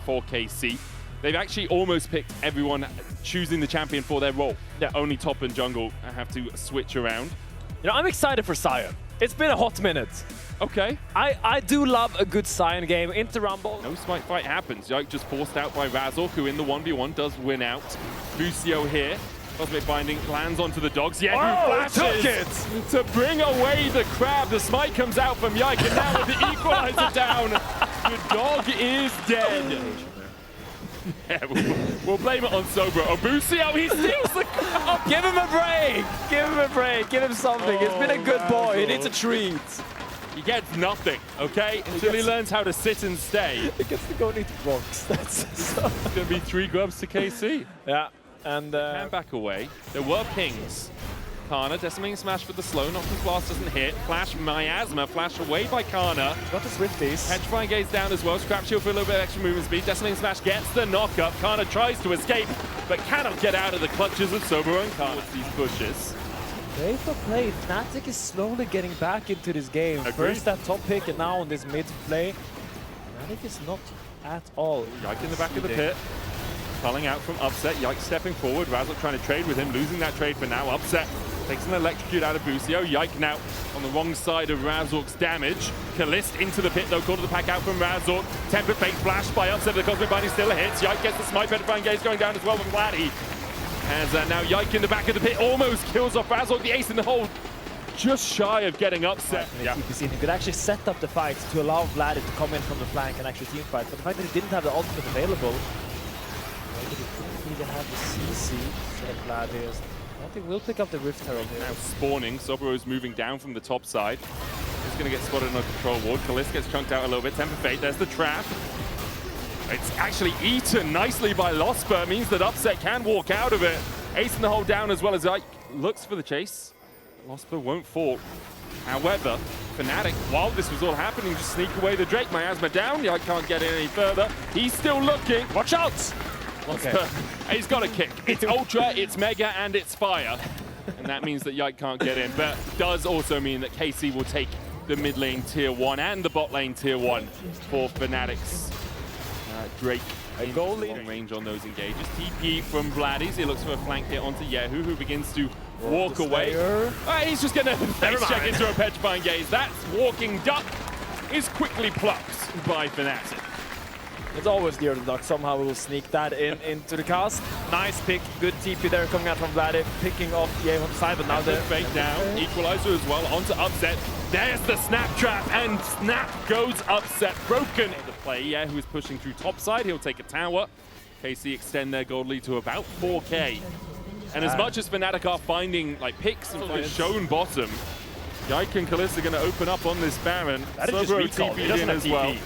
for KC. They've actually almost picked everyone choosing the champion for their role. Yeah. Only top and jungle have to switch around. You know, I'm excited for Sion. It's been a hot minute. Okay. I do love a good Sion game. Into Rumble. No smite fight happens. Yike just forced out by Razork, who in the 1v1 does win out. Lucio here. Cosmic Binding lands onto the dogs. Yeah, who flashes took it! to bring away the crab. The smite comes out from Yike, and now with the equalizer down, the dog is dead. Yeah, we'll blame it on Sobro. Obusio, he steals the crab! Give him a break! Give him a break! Give him something. It's been a good boy. He needs a treat. He gets nothing, okay? Until he learns how to sit and stay. He gets to go and eat rocks. That's so... It's going to be 3 grubs to KC. Yeah, and... And back away. There were pings. Kana, decimating smash for the slow. Nocturne's Blast doesn't hit. Flash, Miasma, flash away by Kana. got the Swifties. Petrifying Gaze down as well. Scrap Shield for a little bit of extra movement speed. Decimating Smash gets the knock-up. Kana tries to escape, but cannot get out of the clutches of Sobro and Kana with these pushes. Play for play. Fnatic is slowly getting back into this game. Agreed. First that top pick and now on this mid play. Fnatic is not at all. Yike in the back of the pit. Calling out from Upset. Yike stepping forward. Razork trying to trade with him. Losing that trade for now. Upset takes an electrocute out of Busio. Yike now on the wrong side of Razork's damage. Kalist into the pit though. Caught the pack out from Razork. Tempered Fate flash by Upset. The Cosmic Binding still hits. Yike gets the smite. Petrifying Gaze going down as well from Vladdy. As now Yike in the back of the pit almost kills off Razork. The ace in the hole. Just shy of getting Upset. Yeah. He could actually set up the fight to allow Vladdy to come in from the flank and actually team fight. But the fact that he didn't have the ultimate available, he couldn't even have the CC. So Vladdy is... I think we'll pick up the Rift Herald here. Now spawning. Sobro is moving down from the top side. He's going to get spotted on a control ward. Kalist gets chunked out a little bit. Temper Fate, there's the trap. It's actually eaten nicely by Losper. It means that Upset can walk out of it. Ace in the hole down as well as Yike looks for the chase. Losper won't fall. However, Fnatic, while this was all happening, just sneak away the Drake. Miasma down. Yike can't get in any further. He's still looking. Watch out! Okay. He's got a kick. It's Ultra, it's Mega, and it's Fire. And that means that Yike can't get in. But does also mean that KC will take the mid lane tier 1 and the bot lane tier 1 for Fnatic's Drake. A goal long range on those engages. TP from Vladdy's. He looks for a flank hit onto Yehu, who begins to walk away. He's just going to face check into a Petrifying Gaze. That's Walking Duck is quickly plucked by Fnatic. It's always the early duck. Somehow we will sneak that into the cast. Nice pick. Good TP there coming out from Vladdy. Picking off Yehu on the side, but now they're fake down. Equalizer as well onto Upset. There's the snap trap, and snap goes Upset. Broken the play. Yeah, who is pushing through top side. He'll take a tower. KC extend their gold lead to about 4K. And as much as Fnatic are finding like picks and shown bottom, Yike and Kalist are going to open up on this Baron. Sobro TP'd in as well.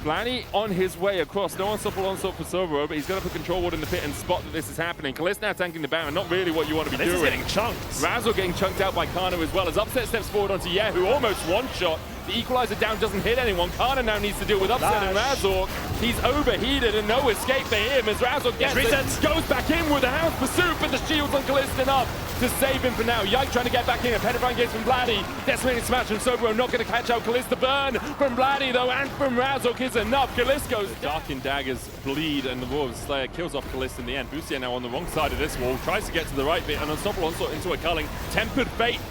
Vladdy on his way across. No unstoppable onslaught for Sobro, but he's going to put control ward in the pit and spot that this is happening. Kalist now tanking the Baron. Not really what you want to be doing. This is getting chunked. Razork getting chunked out by Kana as well as Upset steps forward onto Yehu. Almost one shot. The equalizer down doesn't hit anyone. Kana now needs to deal with Upset and Razork. He's overheated and no escape for him as Razork gets it. Goes back in with a House Pursuit, but the shield's on Kalist enough to save him for now. Yike trying to get back in. A Petrifying Gaze from Vladdy. Decimating Smash from Sobro not going to catch out Kalist. The burn from Vladdy though and from Razork is enough. Kalist goes Darkened Daggers bleed and the Roar of Slayer kills off Kalist in the end. Busio now on the wrong side of this wall. Tries to get to the right bit. An unstoppable onslaught into a culling. Tempered Fate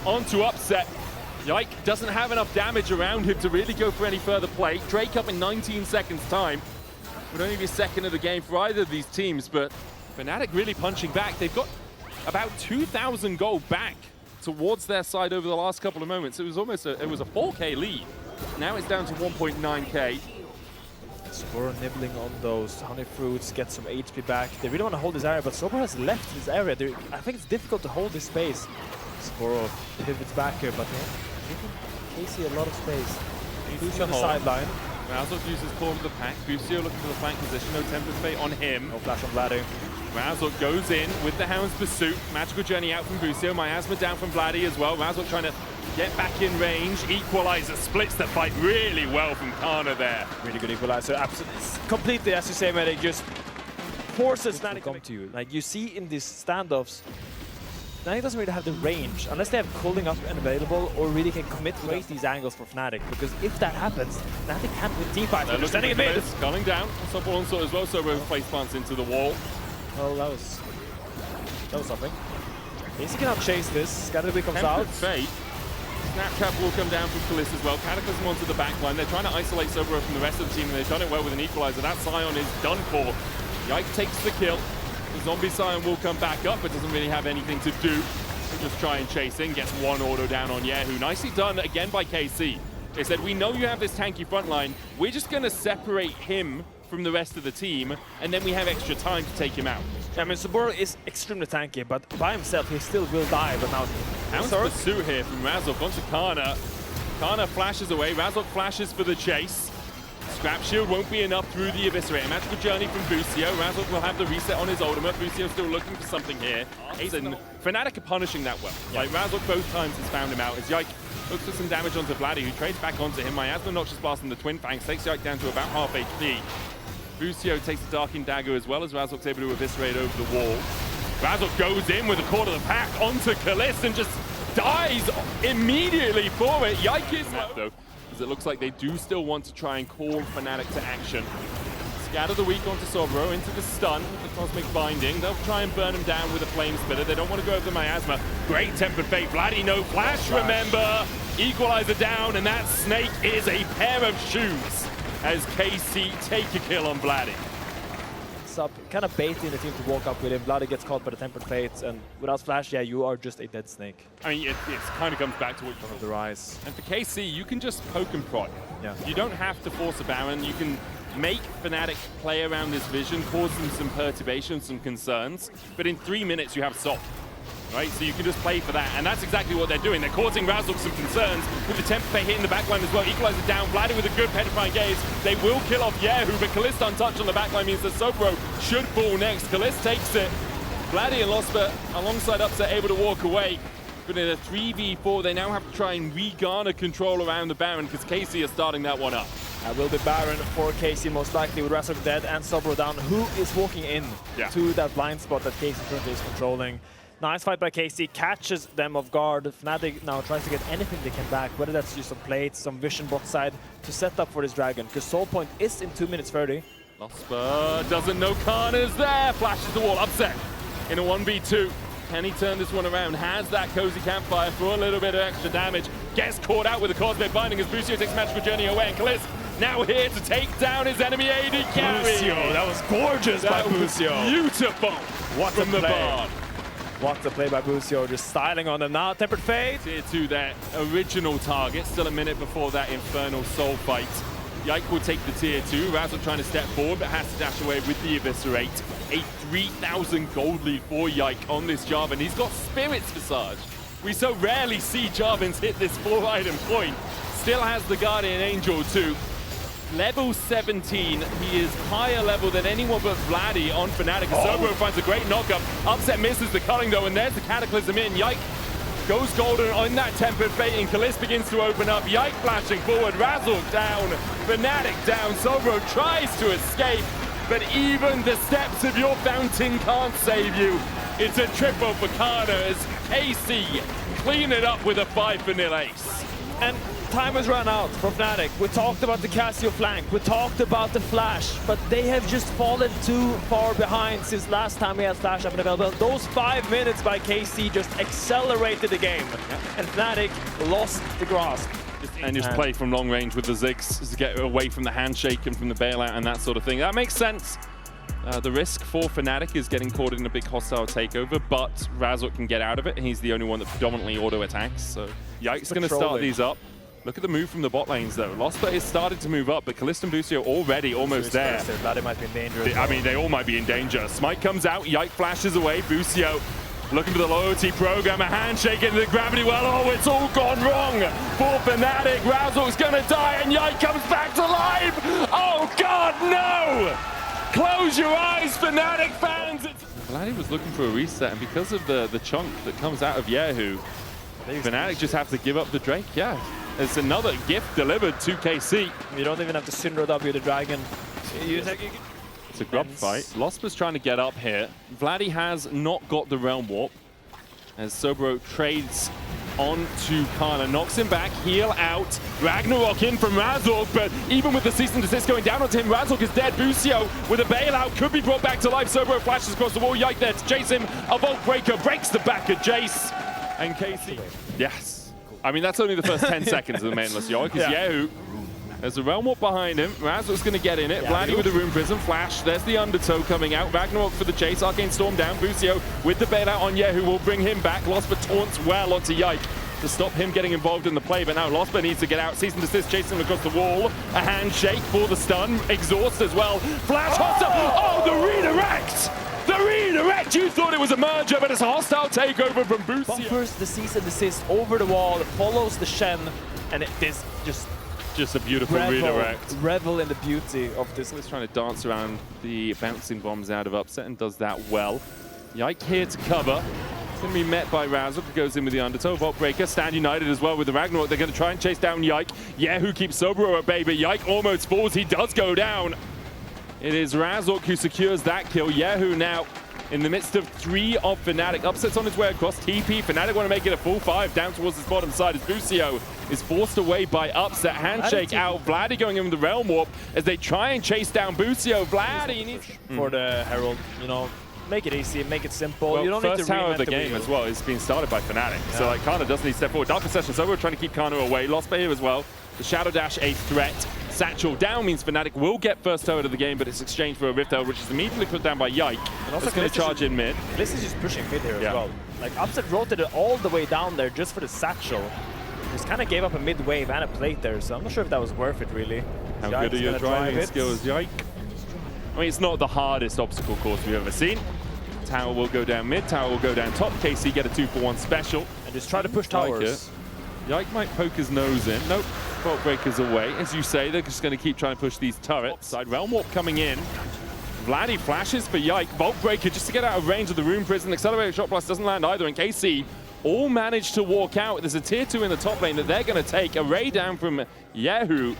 onto Upset. Yike doesn't have enough damage around him to really go for any further play. Drake up in 19 seconds time. Would only be second of the game for either of these teams, but Fnatic really punching back. They've got about 2,000 gold back towards their side over the last couple of moments. It was almost a 4K lead. Now it's down to 1.9K. Sobro nibbling on those honey fruits, get some HP back. They really want to hold this area, but Sobro has left this area. I think it's difficult to hold this space. Sobro pivots back here, but giving KC a lot of space. Busio on the sideline. Razork uses corner of the pack. Busio looking for the flank position. No Tempered Fate on him. No flash on Vladdy. Razork goes in with the Hound's Pursuit. Magical Journey out from Busio. Miasma down from Vladdy as well. Razork trying to get back in range. Equalizer splits the fight really well from Kana there. Really good equalizer. Absolutely. Completely, as you say, Medic, just forces Fnatic to come to you. Like you see in these standoffs, Fnatic doesn't really have the range, unless they have cooling up and available, or really can commit to raise these angles for Fnatic, because if that happens, Fnatic can't win teamfights. They're looking at mid. Culling down. Sopo onslaught as well, so face plants into the wall. Well, that was something. Easy cannot chase this. Scatterby comes out. Fate. Snaptrap will come down from Kalista as well. Cataclysm onto the back line. They're trying to isolate Sobro from the rest of the team, and they've done it well with an equalizer. That Scion is done for. Yike takes the kill. The zombie Scion will come back up, but doesn't really have anything to do. He'll just try and chase in. Gets one auto down on Yahoo. Nicely done again by KC. They said, we know you have this tanky front line. We're just going to separate him from the rest of the team, and then we have extra time to take him out. I mean, Saburo is extremely tanky, but by himself he still will die. But now, Ounce pursuit here from Razork onto Kana. Kana flashes away. Razork flashes for the chase. Scrap shield won't be enough through the Eviscerate. A magical journey from Busio. Razork will have the reset on his ultimate. Busio still looking for something here. And Fnatic are punishing that well. Yeah. Like Razork both times has found him out. As Yike looks for some damage onto Vladdy, who trades back onto him. Miasma notches blast in the Twin Fangs, takes Yike down to about half HP. Busio takes the Darking Dagger as well as Razork's able to eviscerate over the wall. Razork goes in with a quarter of the pack onto Kalista and just dies immediately for it. Yike is though, as it looks like they do still want to try and call Fnatic to action. Scatter the weak onto Sobro into the stun, the Cosmic Binding. They'll try and burn him down with a Flame Spitter. They don't want to go over the Miasma. Great Tempered Fate. Vladdy, no flash, remember. Equalizer down, and that Snake is a pair of shoes as KC take a kill on Vladdy. It's up, kind of baiting the team to walk up with him. Vladdy gets caught by the Tempered Fates, and without flash, yeah, you are just a dead Snake. I mean, it kind of comes back to what you of the Rise. And for KC, you can just poke and prod. Yeah. You don't have to force a Baron. You can make Fnatic play around this vision, cause them some perturbations, some concerns, but in 3 minutes you have Sol. Right, so you can just play for that, and that's exactly what they're doing. They're causing Razork some concerns with the Temper Fate hitting the backline as well. Equalizer down, Vladdy with a good petrifying gaze. They will kill off Yahoo, but Kalista untouched on the backline means that Sobro should fall next. Kalista takes it. Vladdy and Losper alongside Upset able to walk away. But in a 3v4, they now have to try and re-garner control around the Baron because KC is starting that one up. That will be Baron for KC most likely with Razork dead and Sobro down, who is walking in to that blind spot that KC currently is controlling. Nice fight by KC, catches them off guard. Fnatic now tries to get anything they can back, whether that's use some plates, some vision bot side, to set up for this dragon, because Soul Point is in 2 minutes 30. Losper doesn't know Kana's there, flashes the wall, Upset in a 1v2. Can he turn this one around? Has that cozy campfire for a little bit of extra damage. Gets caught out with a Cosmic Binding as Busio takes Magical Journey away, and Kalista now here to take down his enemy AD carry. Busio, that was gorgeous by Busio. Beautiful. What from the Bard. What a play by Busio, just styling on them now. Tempered Fate. Tier 2, their original target. Still a minute before that Infernal Soul fight. Yike will take the Tier 2. Razork trying to step forward, but has to dash away with the Eviscerate. A 3,000 gold lead for Yike on this Jarvan. He's got Spirit's Visage. We so rarely see Jarvans hit this 4-item point. Still has the Guardian Angel too. Level 17, he is higher level than anyone but Vladdy on Fnatic. Sobro finds a great knockup. Upset misses the culling though, and there's the Cataclysm in. Yike goes golden on that Tempered Fate, and Kalista begins to open up. Yike flashing forward, Razork down, Fnatic down. Sobro tries to escape, but even the steps of your fountain can't save you. It's a triple for Kana as KC clean it up with a 5-0 ace. And time has run out for Fnatic. We talked about the Casio flank, we talked about the flash, but they have just fallen too far behind since last time we had flash up and available. Those 5 minutes by KC just accelerated the game, and Fnatic lost the grasp. And just play from long range with the Ziggs to get away from the handshake and from the bailout and that sort of thing. That makes sense. The risk for Fnatic is getting caught in a big hostile takeover, but Razork can get out of it. He's the only one that predominantly auto-attacks, so Yike's going to start these up. Look at the move from the bot lanes, though. Losper has started to move up, but Kalista and Busio already almost there. Vladdy might be in danger. I mean, they all might be in danger. Smite comes out, Yike flashes away, Busio looking for the loyalty program, a handshake into the gravity well. Oh, it's all gone wrong for Fnatic. Razork's gonna die, and Yike comes back to life. Oh, God, no! Close your eyes, Fnatic fans! Vladdy was looking for a reset, and because of the chunk that comes out of Yahoo, Fnatic just have to give up the Drake, yeah. It's another gift delivered to KC. You don't even have to Syndra W the Dragon. It's a grub fight. Losper's trying to get up here. Vladdy has not got the Realm Warp. as Sobro trades onto Kana, knocks him back, heal out. Ragnarok in from Razork, but even with the cease and desist going down onto him, Razork is dead. Busio with a bailout could be brought back to life. Sobro flashes across the wall. Yike there to chase him. A Vault Breaker breaks the back of Jace. And KC. Yes. I mean, that's only the first 10 seconds of the mainless Yike, because Yehu, there's a Realm Warp behind him. Razork's going to get in it. Vladdy with the Rune Prism. Flash. There's the Undertow coming out. Ragnarok for the chase. Arcane Storm down. Busio with the bailout on Yehu will bring him back. Losper taunts well onto Yike to stop him getting involved in the play, but now Losper needs to get out. Cease and desist, chasing him across the wall. A handshake for the stun. Exhaust as well. Flash hostile. Oh, the redirect! The redirect! You thought it was a merger, but it's a hostile takeover from Busio. Buffers the cease and desist over the wall, follows the Shen, and it is just a beautiful redirect. Revel in the beauty of this. He's trying to dance around the bouncing bombs out of Upset and does that well. Yike here to cover. Going to be met by Razork, who goes in with the Undertow. Vault Breaker, Stand United as well with the Ragnarok. They're going to try and chase down Yike. Yehu keeps Sobro at bay, but Yike almost falls. He does go down. It is Razork who secures that kill. Yehu now in the midst of 3 of Fnatic. Upset's on his way across. TP, Fnatic want to make it a full 5 down towards his bottom side as Busio is forced away by Upset. Handshake out. Vladdy going in with the Realm Warp as they try and chase down Busio. Vladdy needs for the Herald, you know. Make it easy, make it simple. Well, you don't need to first tower of the game as well is being started by Fnatic. Yeah. So like Kana does need to step forward. Dark Possession, so we're trying to keep Kana away. Lost by here as well. The Shadow Dash a threat. Satchel down means Fnatic will get first tower of the game, but it's exchanged for a Rift Tower, which is immediately put down by Yike. And also going to charge in mid. This is just pushing mid here as well. Like Upset rotated all the way down there just for the Satchel. Just kind of gave up a mid wave and a plate there, so I'm not sure if that was worth it really. How good are your driving skills, Yike? I mean, it's not the hardest obstacle course we've ever seen. Tower will go down mid, tower will go down top. KC get a 2-for-1 special. And just try to push towers. Yike might poke his nose in. Nope, Vault Breaker's away. As you say, they're just going to keep trying to push these turrets. Side Realm Warp coming in. Vladdy flashes for Yike. Vault Breaker just to get out of range of the Rune Prison. Accelerated Shot Blast doesn't land either, and KC all managed to walk out. There's a tier 2 in the top lane that they're going to take. A ray down from Yehu.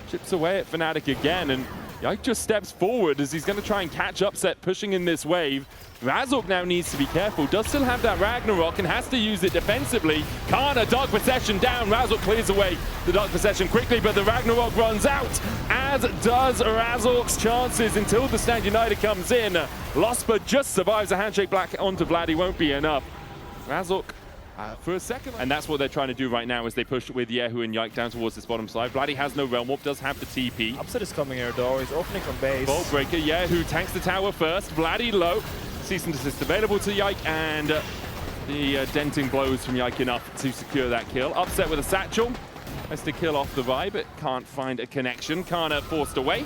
Chips away at Fnatic again, and Yike just steps forward as he's going to try and catch Upset, pushing in this wave. Razork now needs to be careful, does still have that Ragnarok and has to use it defensively. Kana, Dark Possession down, Razork clears away the Dark Possession quickly, but the Ragnarok runs out, as does Razork's chances until the Stand United comes in. Losper just survives a handshake black onto Vladdy, won't be enough. Razork for a second. And that's what they're trying to do right now as they push with Yehu and Yike down towards this bottom side. Vladdy has no Realm Warp, does have the TP. Upset is coming here though, he's opening from base. Vault Breaker, Yehu tanks the tower first, Vladdy low. Cease and desist available to Yike, and the denting blows from Yike enough to secure that kill. Upset with a Satchel. Has to kill off the vibe, but can't find a connection. Kana forced away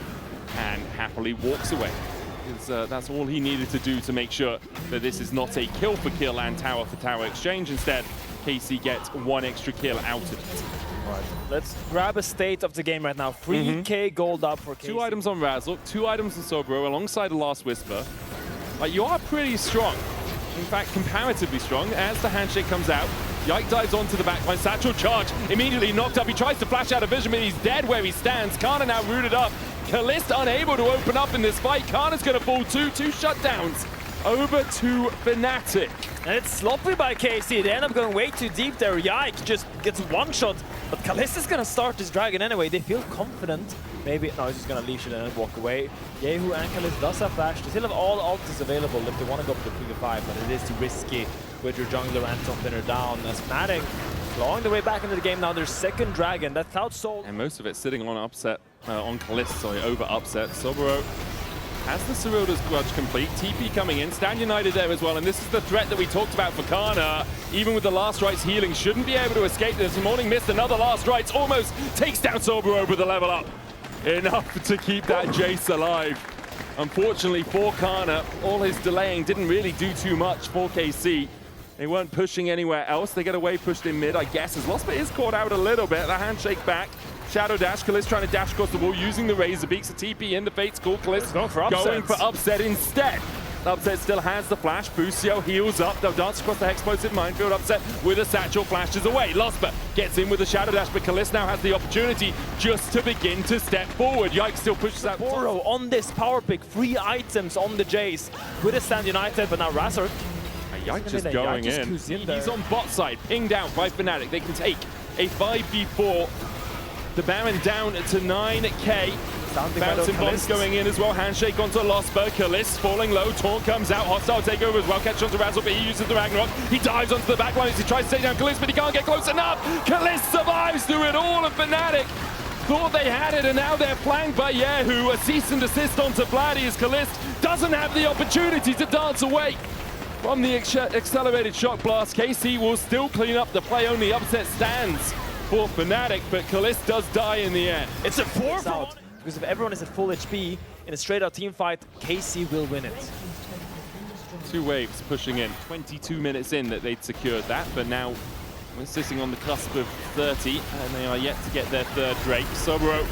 and happily walks away. That's all he needed to do to make sure that this is not a kill for kill and tower for tower exchange. Instead, KC gets 1 extra kill out of it. Right. Let's grab a state of the game right now. 3k gold up for KC. 2 items on Razork, 2 items on Sobro alongside the Last Whisper. You are pretty strong. In fact, comparatively strong. As the handshake comes out, Yike dives onto the backline. Satchel charge, immediately knocked up. He tries to flash out of vision, but he's dead where he stands. Kana now rooted up. Kalist unable to open up in this fight. Kana's going to fall too. 2 shutdowns over to Fnatic. And it's sloppy by KC. They end up going way too deep there. Yike just gets 1 shot. But Kalist is going to start this dragon anyway. They feel confident. Maybe, no, he's just going to leash it and walk away. Yehu and Kalist does have flash. They still have all ults available if they want to go for the 3-5, but it is too risky with your jungler and top laner down. As Fnatic clawing their way back into the game now. Their 2nd dragon, that Cloud Soul. And most of it sitting on Upset, on Kalist, sorry, over Upset. Sobro has the Cyrilda's Grudge complete. TP coming in, Stand United there as well, and this is the threat that we talked about for Kana. Even with the Last Rites healing, shouldn't be able to escape this. Morning Mist, another Last Rites, almost takes down Sobro with the level up. Enough to keep that Jace alive. Unfortunately for Kana, all his delaying didn't really do too much for KC. They weren't pushing anywhere else. They get away pushed in mid, I guess, as Losper is caught out a little bit. The handshake back. Shadow Dash, Kalist trying to dash across the wall using the Razor Beaks, a TP in, the Fate's call. Kalist going for Upset instead. Upset still has the flash. Busio heals up. They'll dance across the explosive minefield. Upset with a Satchel flashes away. Losper gets in with a Shadow Dash, but Kalist now has the opportunity just to begin to step forward. Yike still pushes out. Boro on this power pick. 3 items on the Jace with a Stand United, but now Razork. Yike just going in. He's on bot side, pinged out by Fnatic. They can take a 5v4. The Baron down to 9k. Bouncing bombs going in as well. Handshake onto Losper. Kalist falling low. Taunt comes out. Hostile takeover as well. Catch onto Razzle, but he uses the Ragnarok. He dives onto the backline as he tries to take down Kalist, but he can't get close enough. Kalist survives through it all, and Fnatic thought they had it, and now they're flanked by Yahoo. A cease and desist onto Vladdy as Kalist doesn't have the opportunity to dance away from the accelerated shock blast. KC will still clean up the play-only upset stands for Fnatic, but Kalist does die in the end. It's a 4-for-1. Because if everyone is at full HP in a straight-out team fight, KC will win it. 2 waves pushing in. 22 minutes in that they'd secured that, but now we're sitting on the cusp of 30, and they are yet to get their 3rd Drake. Sobro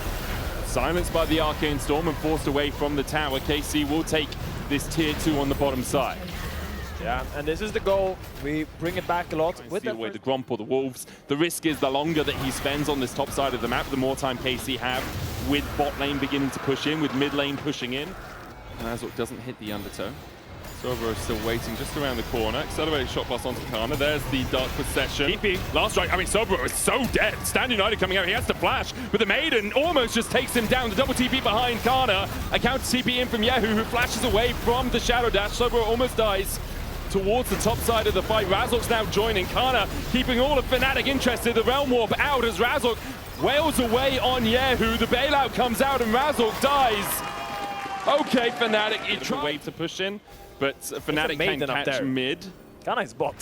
silenced by the Arcane Storm and forced away from the tower. KC will take this tier 2 on the bottom side. Yeah, and this is the goal. We bring it back a lot with away the Gromp or the Wolves. The risk is the longer that he spends on this top side of the map, the more time KC have, with bot lane beginning to push in, with mid lane pushing in. And Azok doesn't hit the undertow. Sobro is still waiting just around the corner. Accelerated shot blast onto Kana. There's the Dark Possession. TP. Last strike. I mean, Sobro is so dead. Stand United coming out. He has to flash, but the Maiden almost just takes him down. The double TP behind Kana. A counter TP in from Yahoo, who flashes away from the Shadow Dash. Sobro almost dies towards the top side of the fight. Razork's now joining. Kana keeping all of Fnatic interested. The Realm Warp out as Razork wails away on Yahoo. The bailout comes out and Razork dies. Okay, Fnatic, he tried a wave to push in, but Fnatic can catch mid. Kana is bot.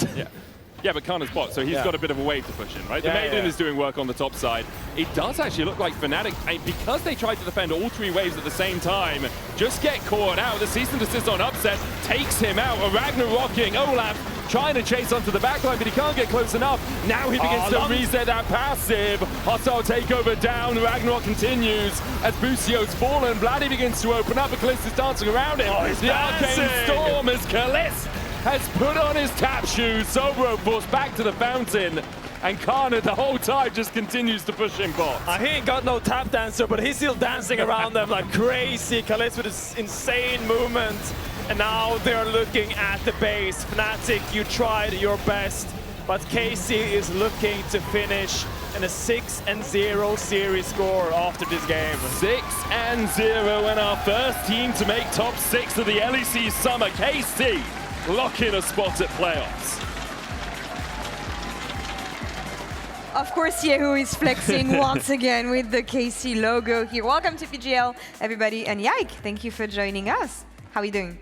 Yeah, but Kana's bot, so he's got a bit of a wave to push in, right? The Maiden is doing work on the top side. It does actually look like Fnatic, because they tried to defend all 3 waves at the same time, just get caught out. The cease and desist on Upset takes him out. A Ragnarocking Olaf trying to chase onto the backline, but he can't get close enough. Now he begins to reset that passive. Hostile takeover down. Ragnarok continues as Bucio's fallen. Vladdy begins to open up, but Kalist is dancing around him. The Arcane Storm as Kalist has put on his tap shoes. Sobro forced back to the fountain, and Kana the whole time just continues to push in bot. He ain't got no tap dancer, but he's still dancing around them like crazy. Kalist with his insane movement, and now they're looking at the base. Fnatic, you tried your best, but KC is looking to finish in a 6-0 series score after this game. 6-0, and our first team to make top 6 of the LEC summer. KC lock in a spot at playoffs. Of course, Yahoo is flexing once again with the KC logo here. Welcome to PGL, everybody. And Yike, thank you for joining us. How are you doing?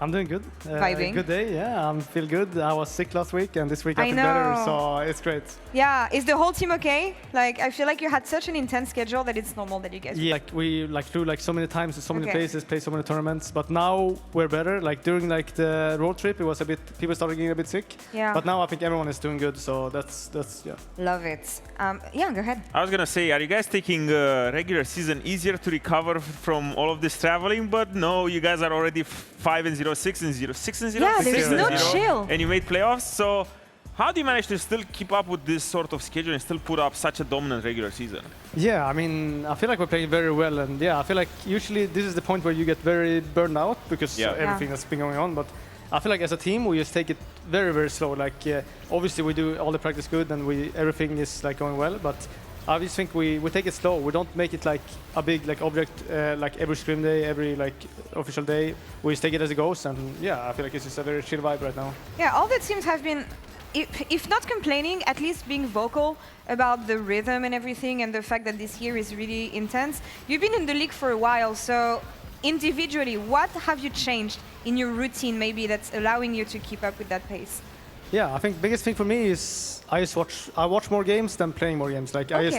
I'm doing good. Vibing? Good day, yeah. I feel good. I was sick last week, and this week I feel better, so it's great. Yeah, is the whole team okay? Like, I feel like you had such an intense schedule that it's normal that you guys... Yeah, we flew so many times to so many places, played so many tournaments, but now we're better. Like during the road trip, it was a bit, people started getting a bit sick. Yeah. But now I think everyone is doing good, so that's yeah. Love it. Yeah, go ahead. I was gonna say, are you guys taking regular season easier to recover from all of this traveling? But no, you guys are already 5-0, 6-0, 6-0. Yeah, there's no chill. And you made playoffs, so how do you manage to still keep up with this sort of schedule and still put up such a dominant regular season? Yeah, I mean, I feel like we're playing very well, and yeah, I feel like usually this is the point where you get very burned out because everything that's been going on, but I feel like as a team we just take it very, very slow. Like obviously we do all the practice good and everything is like going well, but I just think we take it slow. We don't make it like a big object like every scrim day, every official day. We just take it as it goes, and yeah, I feel like it's just a very chill vibe right now. Yeah, all the teams have been, if not complaining, at least being vocal about the rhythm and everything, and the fact that this year is really intense. You've been in the league for a while, so individually, what have you changed in your routine maybe that's allowing you to keep up with that pace? Yeah, I think biggest thing for me is I watch more games than playing more games. Like I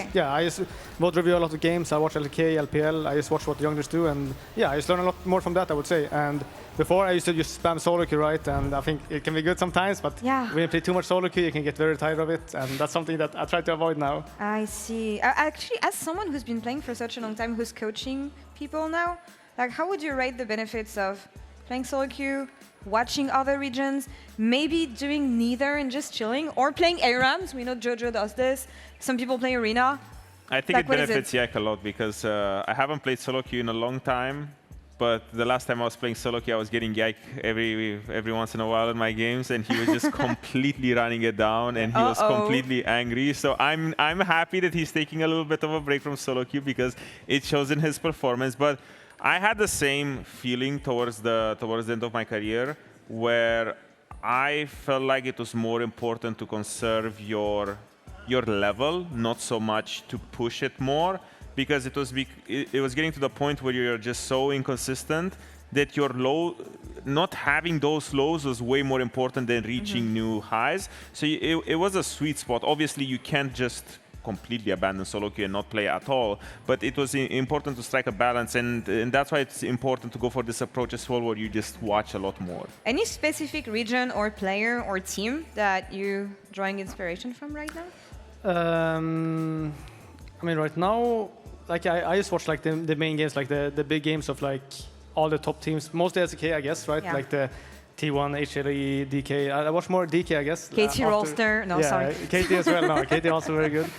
just both review a lot of games. I watch LK, LPL. I just watch what the youngsters do, and yeah, I just learn a lot more from that, I would say. And before I used to just spam solo queue, right? And I think it can be good sometimes, but when you play too much solo queue, you can get very tired of it, and that's something that I try to avoid now. I see. Actually, as someone who's been playing for such a long time, who's coaching people now, like how would you rate the benefits of playing solo queue, watching other regions, maybe doing neither and just chilling, or playing ARAMs? We know Jojo does this. Some people play Arena. I think it benefits Yike a lot because I haven't played solo queue in a long time. but the last time I was playing solo queue, I was getting Yike every once in a while in my games, and he was just completely running it down, and he was completely angry. So I'm happy that he's taking a little bit of a break from solo queue because it shows in his performance. But I had the same feeling towards the end of my career, where I felt like it was more important to conserve your level, not so much to push it more, because it was getting to the point where you're just so inconsistent that your not having those lows was way more important than reaching new highs. So it was a sweet spot. Obviously, you can't just completely abandon solo queue and not play at all, but it was important to strike a balance, and that's why it's important to go for this approach as well, where you just watch a lot more. Any specific region or player or team that you're drawing inspiration from right now? I mean, right now, like I just watch like the main games, like the big games of like all the top teams, mostly SK, I guess, right? Yeah. Like the T1, HLE, DK. I watch more DK, I guess. KT Rolster, no, yeah, sorry. KT as well, no, KT also very good.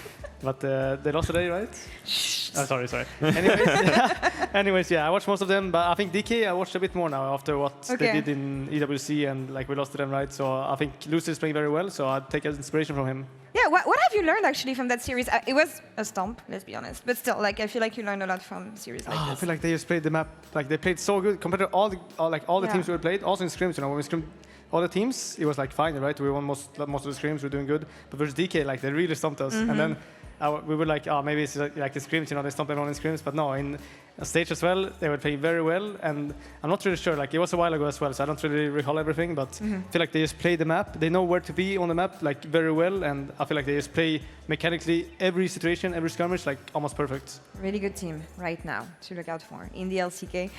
But they lost today, right? Oh, sorry. Anyways, yeah, I watch most of them, but I think DK I watched a bit more now after what they did in EWC, and like we lost to them, right? So I think Lucy is playing very well, so I'd take inspiration from him. Yeah, what have you learned actually from that series? It was a stomp, let's be honest, but still, like I feel like you learned a lot from series like this. I feel like they just played the map, like they played so good compared to all the teams we played. Also in scrims, you know, when we scrimmed all the teams, it was like fine, right? We won most of the scrims, we're doing good. But versus DK, like they really stomped us, and then we were like, oh, maybe it's like the scrims, you know, they stomped everyone in scrims, but no, in a stage as well, they were playing very well, and I'm not really sure, like it was a while ago as well, so I don't really recall everything, but I feel like they just play the map, they know where to be on the map, like very well, and I feel like they just play mechanically every situation, every skirmish, like almost perfect. Really good team right now to look out for in the LCK.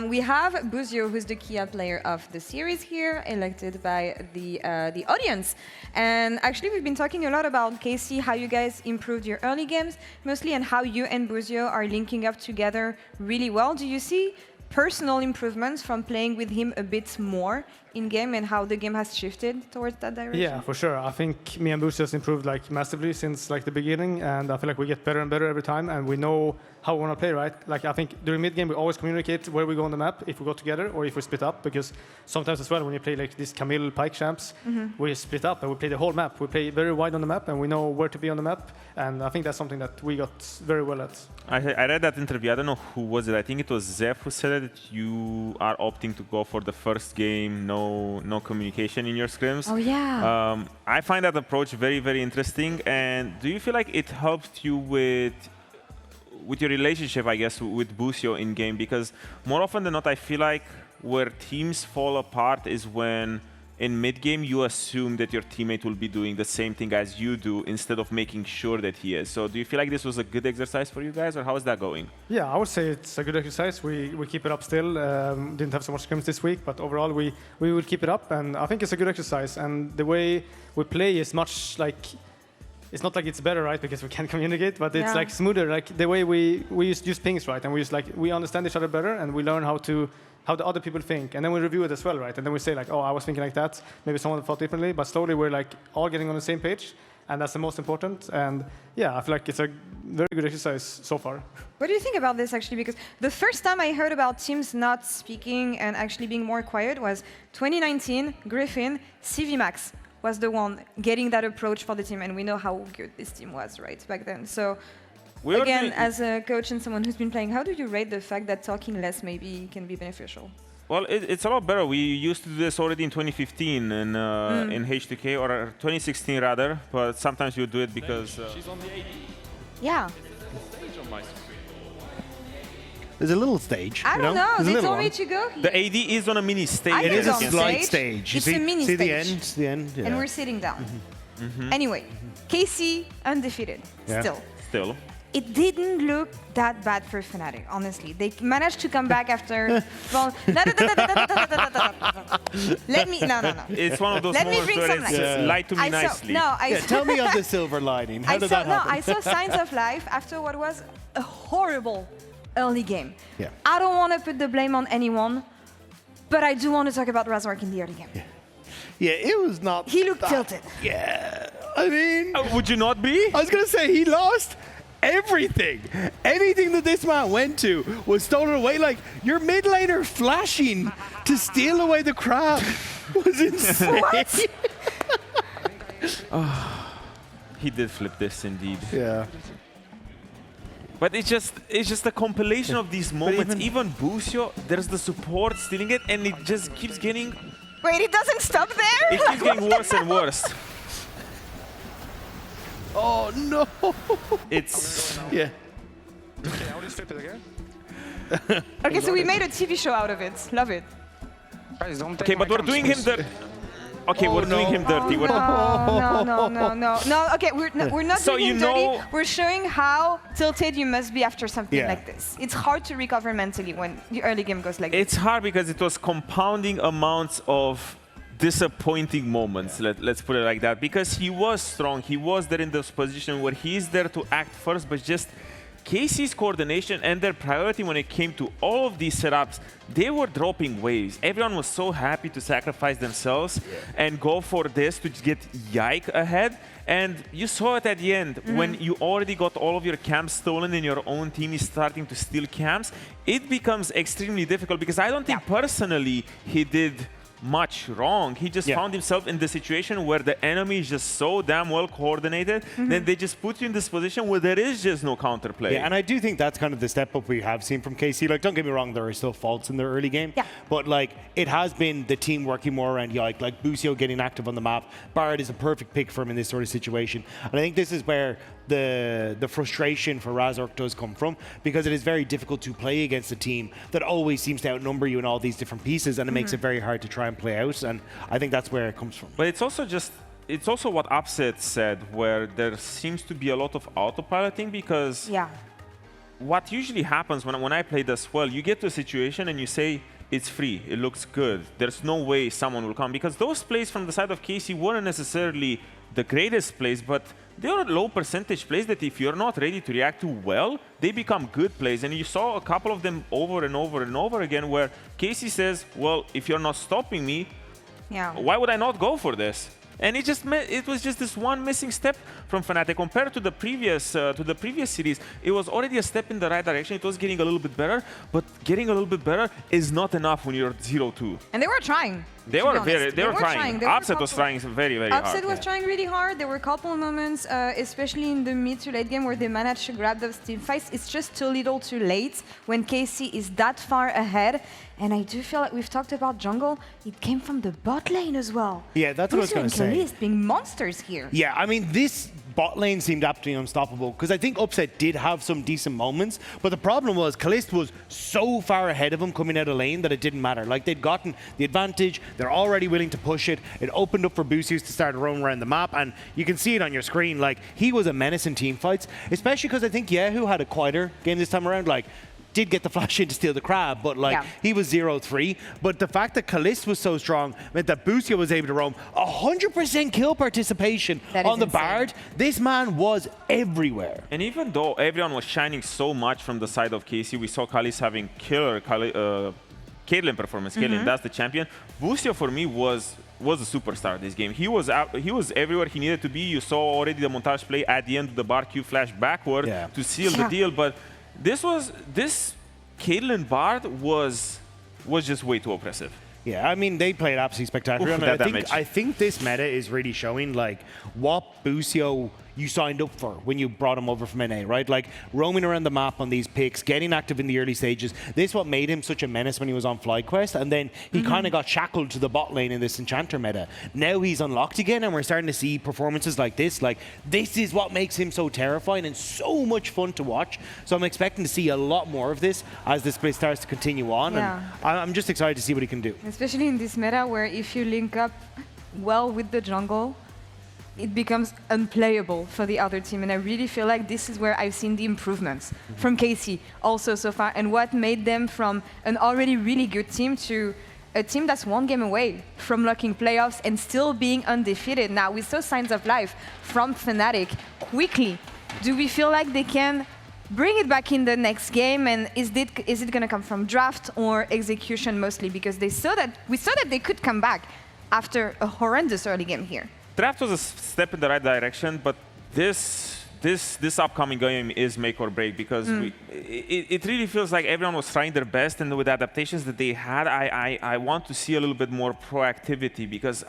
We have Buzio, who's the Kia player of the series here, elected by the audience. And actually, we've been talking a lot about KC, how you guys improved your early games, mostly, and how you and Buzio are linking up together really well. Do you see personal improvements from playing with him a bit more in game, and how the game has shifted towards that direction? Yeah, for sure. I think me and Boost has improved like massively since like the beginning, and I feel like we get better and better every time, and we know how we want to play, right? Like I think during mid game we always communicate where we go on the map, if we go together or if we split up, because sometimes as well when you play like these Camille Pike champs, we split up and we play the whole map. We play very wide on the map and we know where to be on the map, and I think that's something that we got very well at. I read that interview, I don't know who was it, I think it was Zeph who said that you are opting to go for the first game, no communication in your scrims. Oh yeah. I find that approach very, very interesting, and do you feel like it helped you with your relationship, I guess, with Buzio in game? Because more often than not, I feel like where teams fall apart is when in mid-game you assume that your teammate will be doing the same thing as you do instead of making sure that he is. So do you feel like this was a good exercise for you guys, or how is that going? Yeah, I would say it's a good exercise. We keep it up still. Didn't have so much scrims this week, but overall we will keep it up, and I think it's a good exercise. And the way we play is much like, it's not like it's better, right, because we can't communicate, but it's like smoother. Like the way we use pings, right, and we understand each other better, and we learn how the other people think, and then we review it as well, right? And then we say like, oh, I was thinking like that. Maybe someone thought differently, but slowly we're like all getting on the same page, and that's the most important. And yeah, I feel like it's a very good exercise so far. What do you think about this actually? Because the first time I heard about teams not speaking and actually being more quiet was 2019. Griffin, CV Max was the one getting that approach for the team, and we know how good this team was right back then. So again, as a coach and someone who's been playing, how do you rate the fact that talking less maybe can be beneficial? Well, it's a lot better. We used to do this already in 2015 in H2K, or 2016 rather, but sometimes you do it because... She's on the AD. Yeah. Stage on my screen. There's a little stage. I don't know. They told me to go here. The AD is on a mini stage. It is a slight stage. It's a mini see stage. the end. Yeah. And we're sitting down. Anyway, KC undefeated. Still. It didn't look that bad for Fnatic, honestly. They managed to come back after... Well, let me... No. It's one of those Let me moments bring where some it's light. lie to me nicely. Tell me of the silver lining. How did that happen? I saw signs of life after what was a horrible early game. Yeah. I don't want to put the blame on anyone, but I do want to talk about Razork in the early game. Yeah, it was not... He looked tilted. Yeah, I mean... Would you not be? I was going to say, he lost everything. Anything that this man went to was stolen away. Like, your mid laner flashing to steal away the crab was insane. He did flip this indeed. Yeah. But it's just a compilation of these moments. Even Busio, there's the support stealing it, and it just keeps getting... Wait, it doesn't stop there? It keeps getting worse and worse. Oh, no. It's... Yeah. Okay, so we made a TV show out of it. Love it. Okay, but we're doing him the... Okay, we're doing him dirty. No. Okay, we're not So doing you him know- dirty. We're showing how tilted you must be after something Yeah. like this. It's hard to recover mentally when the early game goes like this. It's hard because it was compounding amounts of disappointing moments, let's put it like that, because he was strong. He was there in this position where he's there to act first, but just KC's coordination and their priority when it came to all of these setups, they were dropping waves. Everyone was so happy to sacrifice themselves and go for this to get Yike ahead. And you saw it at the end when you already got all of your camps stolen and your own team is starting to steal camps. It becomes extremely difficult because I don't think personally he did much wrong. He just found himself in the situation where the enemy is just so damn well coordinated that they just put you in this position where there is just no counterplay. Yeah, and I do think that's kind of the step up we have seen from KC. Like, don't get me wrong, there are still faults in their early game. Yeah. But, like, it has been the team working more around Yike. Like, Busio getting active on the map. Bard is a perfect pick for him in this sort of situation. And I think this is where the frustration for Razork does come from, because it is very difficult to play against a team that always seems to outnumber you in all these different pieces, and it makes it very hard to try and play out. And I think that's where it comes from. But it's also what Upset said, where there seems to be a lot of autopiloting, because what usually happens when I play this well, you get to a situation and you say, it's free, it looks good, there's no way someone will come, because those plays from the side of KC weren't necessarily the greatest plays, but they are low percentage plays that if you're not ready to react to well, they become good plays. And you saw a couple of them over and over and over again where KC says, well, if you're not stopping me, why would I not go for this? And it was just this one missing step from Fnatic compared to the previous series. It was already a step in the right direction. It was getting a little bit better, but getting a little bit better is not enough when you're 0-2. And they were trying. They were trying. Upset was trying very, very hard. Upset was trying really hard. There were a couple of moments, especially in the mid to late game, where they managed to grab those team fights. It's just too little too late when KC is that far ahead. And I do feel like we've talked about jungle. It came from the bot lane as well. Yeah, that's what I was going to say. Kalist being monsters here. Yeah, I mean, this bot lane seemed absolutely unstoppable, because I think Upset did have some decent moments, but the problem was Kalist was so far ahead of him coming out of lane that it didn't matter. Like, they'd gotten the advantage, they're already willing to push it. It opened up for Busius to start roaming around the map, and you can see it on your screen. Like, he was a menace in team fights, especially because I think Yahoo had a quieter game this time around. Like, did get the flash in to steal the crab, but like he was 0-3. But the fact that Kalist was so strong meant that Busio was able to roam 100% kill participation on the Bard. This man was everywhere. And even though everyone was shining so much from the side of KC, we saw Kalist having killer Caitlyn performance. Caitlyn, that's the champion. Busio for me was a superstar this game. He was everywhere he needed to be. You saw already the montage play at the end of the bar Q flash backward to seal the deal, but this Caitlyn Bard was just way too oppressive. Yeah, I mean, they played absolutely spectacular. And I think this meta is really showing like what Busio you signed up for when you brought him over from NA, right? Like roaming around the map on these picks, getting active in the early stages. This is what made him such a menace when he was on FlyQuest, and then he kind of got shackled to the bot lane in this Enchanter meta. Now he's unlocked again, and we're starting to see performances like this. Like, this is what makes him so terrifying and so much fun to watch. So I'm expecting to see a lot more of this as this play starts to continue on, and I'm just excited to see what he can do. Especially in this meta where if you link up well with the jungle, it becomes unplayable for the other team. And I really feel like this is where I've seen the improvements from KC also so far, and what made them from an already really good team to a team that's one game away from locking playoffs and still being undefeated. Now, we saw signs of life from Fnatic quickly. Do we feel like they can bring it back in the next game, and is it going to come from draft or execution mostly? Because we saw that they could come back after a horrendous early game here. Draft was a step in the right direction, but this this upcoming game is make or break, because it really feels like everyone was trying their best, and with the adaptations that they had, I want to see a little bit more proactivity, because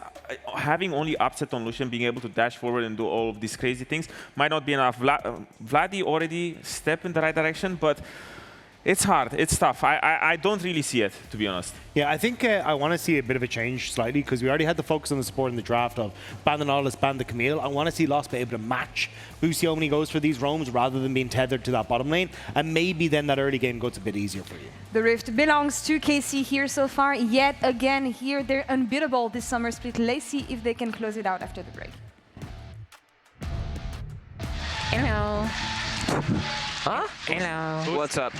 having only upset on Lucian, being able to dash forward and do all of these crazy things might not be enough. Vladdy already stepped in the right direction, but it's hard, it's tough. I don't really see it, to be honest. Yeah, I think I want to see a bit of a change slightly, because we already had the focus on the support in the draft of ban the Nautilus, ban the Camille. I want to see Lost be able to match who Xiaomi goes for these roams rather than being tethered to that bottom lane, and maybe then that early game goes a bit easier for you. The Rift belongs to KC here so far. Yet again here, they're unbeatable this summer split. Let's see if they can close it out after the break. Hello. Huh? Hello. What's up?